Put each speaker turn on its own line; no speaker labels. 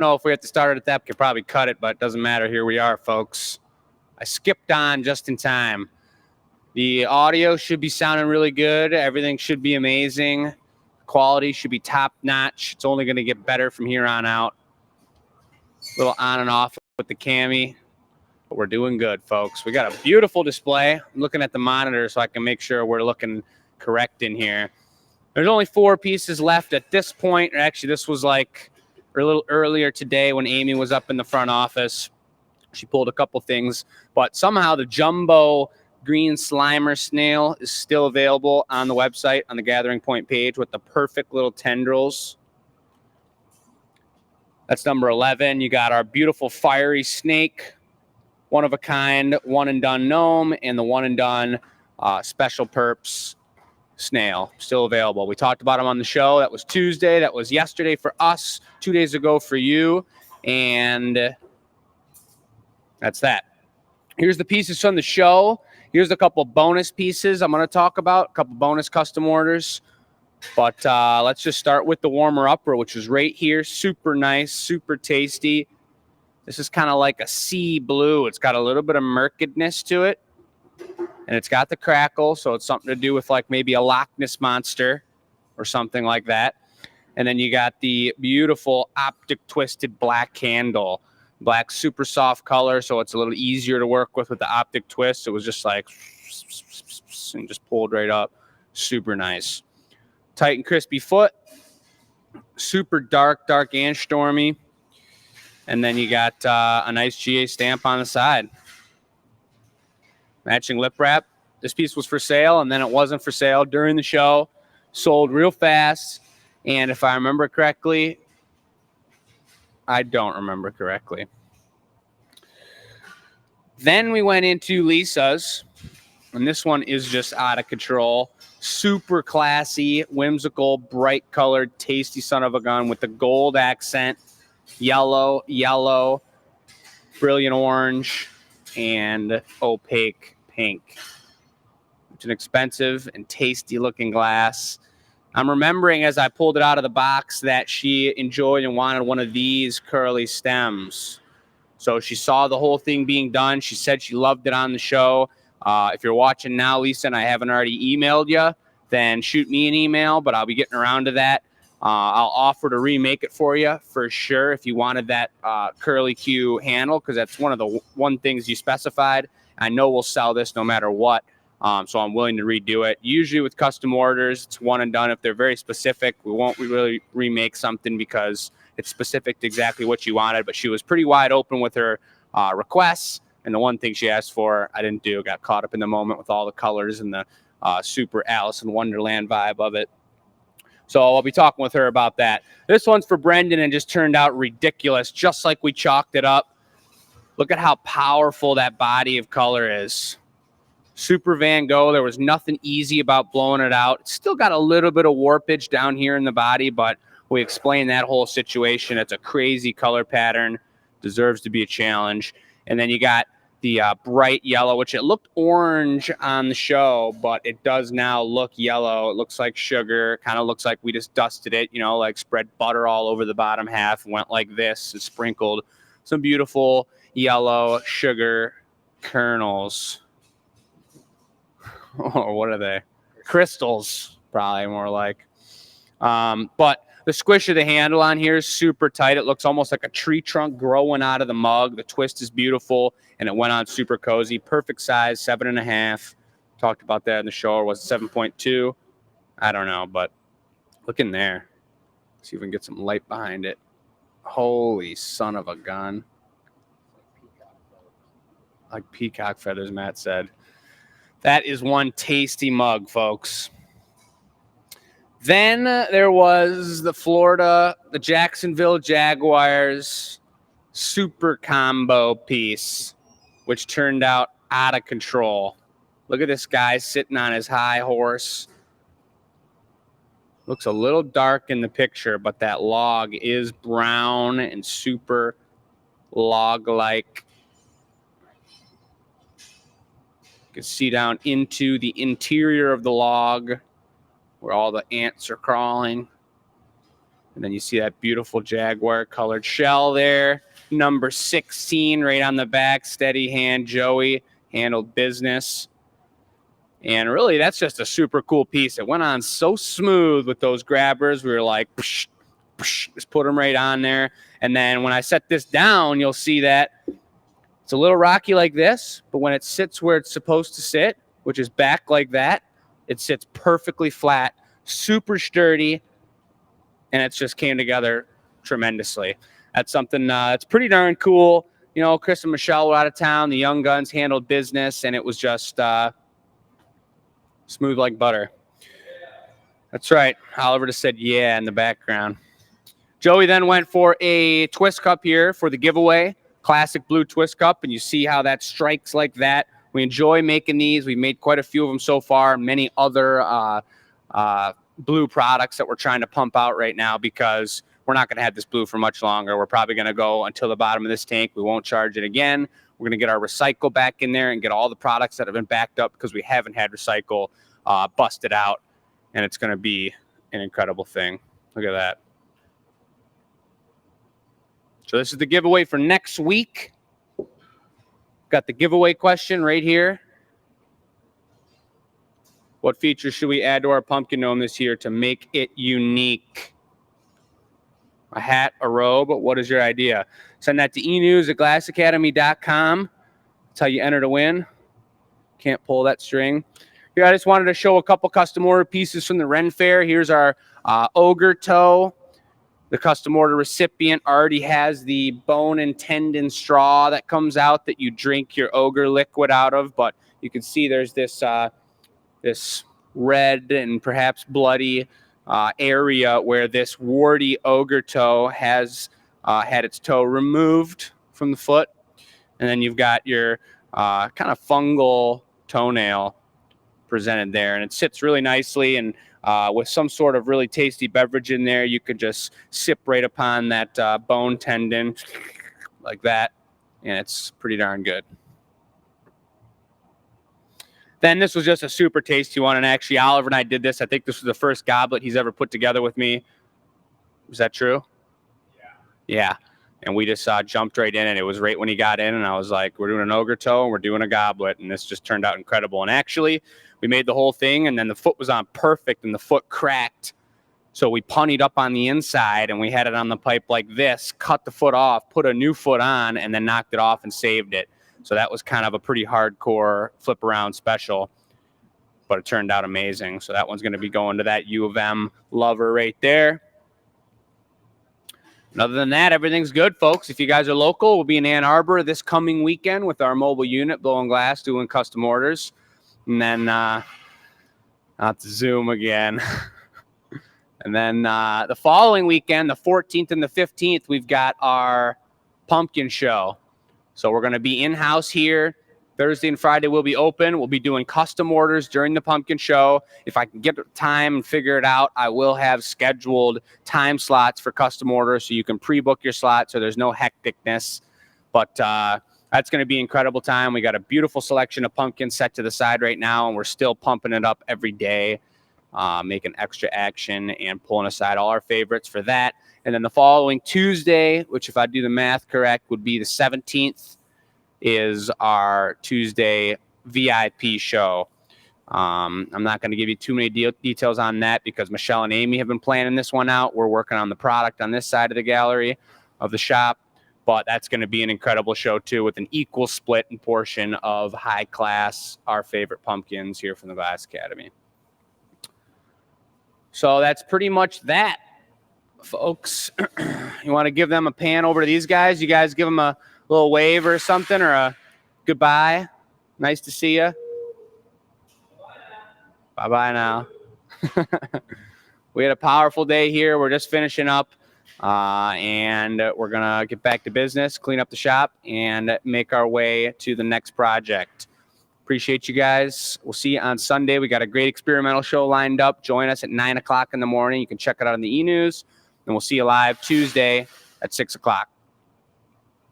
know if we have to start it at that. We could probably cut it, but it doesn't matter. Here we are, folks. I skipped on just in time. The audio should be sounding really good. Everything should be amazing. Quality should be top notch. It's only going to get better from here on out. A little on and off with the cami, but we're doing good, folks. We got a beautiful display. I'm looking at the monitor so I can make sure we're looking correct in here. There's only 4 pieces left at this point. Actually, this was like a little earlier today when Amy was up in the front office. She pulled a couple things, but somehow the jumbo green Slimer snail is still available on the website on the Gathering Point page with the perfect little tendrils. That's number 11. You got our beautiful fiery snake, one of a kind, one and done gnome, and the one and done special perps snail still available. We talked about them on the show. That was Tuesday. That was yesterday for us, 2 days ago for you. And that's that. Here's the pieces from the show. Here's a couple bonus pieces I'm going to talk about, a couple bonus custom orders. But let's just start with the warmer upper, which is right here. Super nice, super tasty. This is kind of like a sea blue. It's got a little bit of murkiness to it. And it's got the crackle, so it's something to do with like maybe a Loch Ness monster or something like that. And then you got the beautiful optic twisted black candle. Black, super soft color, so it's a little easier to work with the optic twist. It was just like, and just pulled right up. Super nice. Tight and crispy foot. Super dark and stormy. And then you got a nice GA stamp on the side. Matching lip wrap. This piece was for sale, and then it wasn't for sale during the show. Sold real fast. And if I remember correctly, I don't remember correctly. Then we went into Lisa's, and this one is just out of control. Super classy, whimsical, bright colored, tasty son of a gun with the gold accent, yellow, brilliant orange, and opaque pink. It's an expensive and tasty looking glass. I'm remembering as I pulled it out of the box that she enjoyed and wanted one of these curly stems. So she saw the whole thing being done. She said she loved it on the show. If you're watching now, Lisa, and I haven't already emailed you, then shoot me an email, but I'll be getting around to that. I'll offer to remake it for you for sure if you wanted that curly Q handle, because that's one of the things you specified. I know we'll sell this no matter what, so I'm willing to redo it. Usually with custom orders, it's one and done. If they're very specific, we won't really remake something because it's specific to exactly what you wanted, but she was pretty wide open with her requests, and the one thing she asked for, I didn't do. Got caught up in the moment with all the colors and the super Alice in Wonderland vibe of it. So I'll be talking with her about that. This one's for Brendan and just turned out ridiculous, just like we chalked it up. Look at how powerful that body of color is. Super Van Gogh. There was nothing easy about blowing it out. It's still got a little bit of warpage down here in the body, but we explained that whole situation. It's a crazy color pattern. Deserves to be a challenge. And then you got the bright yellow, which it looked orange on the show, but it does now look yellow. It looks like sugar. Kind of looks like we just dusted it, you know, like spread butter all over the bottom half and went like this and sprinkled some beautiful yellow sugar kernels. Or what are they? Crystals, probably more like. But the squish of the handle on here is super tight. It looks almost like a tree trunk growing out of the mug. The twist is beautiful, and it went on super cozy. Perfect size, 7.5. Talked about that in the show. Or was it 7.2? I don't know, but look in there. See if we can get some light behind it. Holy son of a gun. Like peacock feathers, Matt said. That is one tasty mug, folks. Then there was the Jacksonville Jaguars super combo piece, which turned out of control. Look at this guy sitting on his high horse. Looks a little dark in the picture, but that log is brown and super log-like. You can see down into the interior of the log where all the ants are crawling. And then you see that beautiful Jaguar colored shell there. Number 16 right on the back. Steady hand, Joey. Handled business. And really, that's just a super cool piece. It went on so smooth with those grabbers. We were like, psh, psh, just put them right on there. And then when I set this down, you'll see that it's a little rocky like this, but when it sits where it's supposed to sit, which is back like that, it sits perfectly flat, super sturdy, and it's just came together tremendously. That's something that's pretty darn cool. You know, Chris and Michelle were out of town. The young guns handled business, and it was just smooth like butter. That's right. Oliver just said yeah in the background. Joey then went for a twist cup here for the giveaway. Classic blue twist cup, and you see how that strikes like that. We enjoy making these. We've made quite a few of them so far. Many other blue products that we're trying to pump out right now because we're not going to have this blue for much longer. We're probably going to go until the bottom of this tank. We won't charge it again. We're going to get our recycle back in there and get all the products that have been backed up because we haven't had recycle busted out, and it's going to be an incredible thing. Look at that. So this is the giveaway for next week. Got the giveaway question right here. What features should we add to our pumpkin gnome this year to make it unique? A hat, a robe, what is your idea? Send that to enews@glassacademy.com. That's how you enter to win. Can't pull that string. Here, I just wanted to show a couple custom order pieces from the Ren Fair. Here's our ogre toe. The custom order recipient already has the bone and tendon straw that comes out that you drink your ogre liquid out of, but you can see there's this this red and perhaps bloody area where this warty ogre toe has had its toe removed from the foot. And then you've got your kind of fungal toenail presented there, and it sits really nicely, and with some sort of really tasty beverage in there, you could just sip right upon that bone tendon like that, and it's pretty darn good. Then this was just a super tasty one, and actually Oliver and I did this. I think this was the first goblet he's ever put together with me. Was that true? Yeah. And we just jumped right in, and it was right when he got in, and I was like, we're doing an ogre toe, and we're doing a goblet, and this just turned out incredible. And actually, we made the whole thing, and then the foot was on perfect, and the foot cracked. So we punnied up on the inside, and we had it on the pipe like this, cut the foot off, put a new foot on, and then knocked it off and saved it. So that was kind of a pretty hardcore flip around special, but it turned out amazing. So that one's going to be going to that U of M lover right there. And other than that, everything's good, folks. If you guys are local, we'll be in Ann Arbor this coming weekend with our mobile unit, blowing glass, doing custom orders. And then, not to Zoom again. And then the following weekend, the 14th and the 15th, we've got our pumpkin show. So we're going to be in-house here. Thursday and Friday we'll be open. We'll be doing custom orders during the pumpkin show. If I can get the time and figure it out, I will have scheduled time slots for custom orders so you can pre-book your slot so there's no hecticness. But that's going to be an incredible time. We got a beautiful selection of pumpkins set to the side right now, and we're still pumping it up every day, making extra action and pulling aside all our favorites for that. And then the following Tuesday, which if I do the math correct would be the 17th, is our Tuesday VIP show. I'm not going to give you too many details on that because Michelle and Amy have been planning this one out. We're working on the product on this side of the gallery of the shop, but that's going to be an incredible show too, with an equal split and portion of high class, our favorite pumpkins here from the Glass Academy. So that's pretty much that, folks. You want to give them a pan over to these guys? You guys give them a little wave or something, or a goodbye. Nice to see you. Bye-bye now. We had a powerful day here. We're just finishing up, and we're going to get back to business, clean up the shop, and make our way to the next project. Appreciate you guys. We'll see you on Sunday. We got a great experimental show lined up. Join us at 9 o'clock in the morning. You can check it out on the e-news, and we'll see you live Tuesday at 6 o'clock.